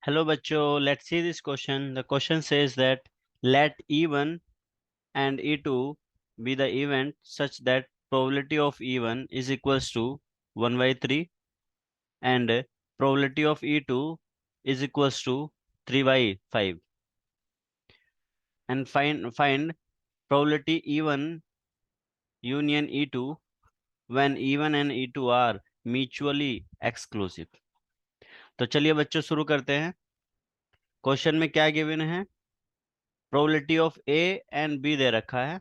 Hello bachcho, let's see this question. The question says that let E1 and E2 be the event such that probability of E1 is equals to 1 by 3 and probability of E2 is equals to 3 by 5, and find probability E1 union E2 when E1 and E2 are mutually exclusive. तो चलिए बच्चों शुरू करते हैं। Question में क्या given है? Probability of A and B दे रखा है,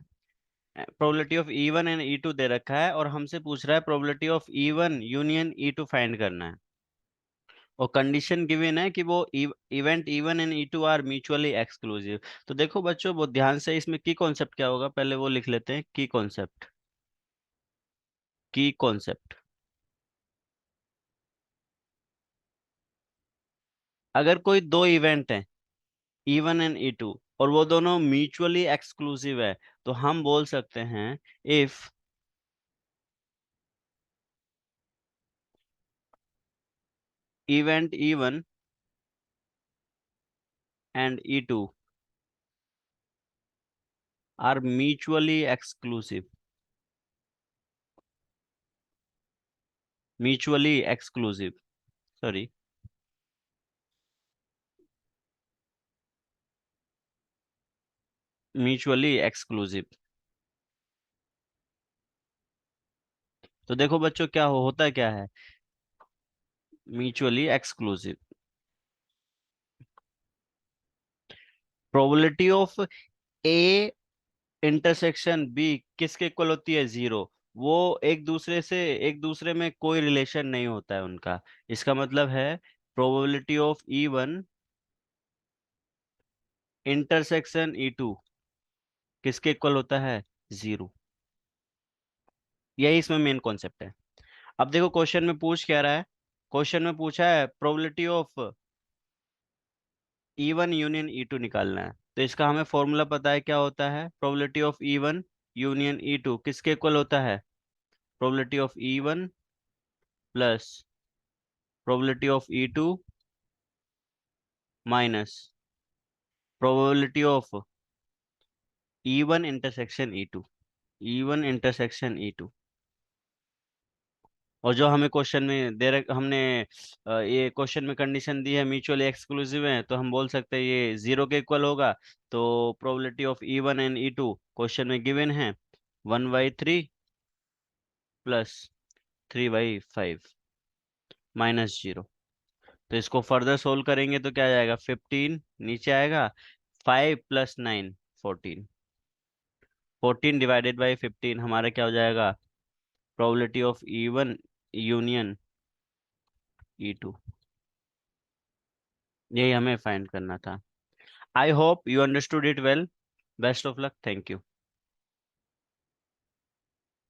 probability of E one and E two दे रखा है, और हमसे पूछ रहा है probability of E one union E two find करना है। और कंडीशन गिवन है कि वो event E one and E two are mutually exclusive. तो देखो बच्चों बहुत ध्यान से, इसमें की कॉन्सेप्ट क्या होगा पहले वो लिख लेते हैं। की कॉन्सेप्ट, की कॉन्सेप्ट। अगर कोई दो इवेंट है E one and E two और वो दोनों म्यूचुअली एक्सक्लूसिव है, तो हम बोल सकते हैं if event E one and E2 are mutually exclusive, mutually exclusive, sorry, mutually exclusive। तो देखो बच्चों क्या होता क्या है mutually exclusive. Probability of A intersection B किसके इक्वल होती है? जीरो। वो एक दूसरे में कोई रिलेशन नहीं होता है उनका। इसका मतलब है probability of E one intersection E two किसके इक्वल होता है? जीरो। यही इसमें मेन कॉन्सेप्ट है। अब देखो क्वेश्चन में पूछ क्या रहा है। क्वेश्चन में पूछा है probability of E one union E two निकालना है। तो इसका हमें फॉर्मूला पता है, क्या होता है? Probability of E one union E two किसके इक्वल होता है? Probability of E one plus probability of E two minus probability of E one intersection E two, E one intersection E two. और जो हमें क्वेश्चन में दे रहे, हमने ये क्वेश्चन में कंडीशन दी है म्यूचुअली एक्सक्लूसिव है, तो हम बोल सकते हैं ये जीरो के इक्वल होगा। तो probability of E one and E two question में गिवन है 1/3 प्लस 3/5 माइनस जीरो। तो इसको फर्दर सोल्व करेंगे तो क्या आ जाएगा? 15 नीचे आएगा, 5 प्लस 9 14, 14 डिवाइडेड बाई 15 हमारा क्या हो जाएगा? Probability of E one union E two. यही हमें फाइंड करना था। I hope you understood it well. Best of luck. Thank you.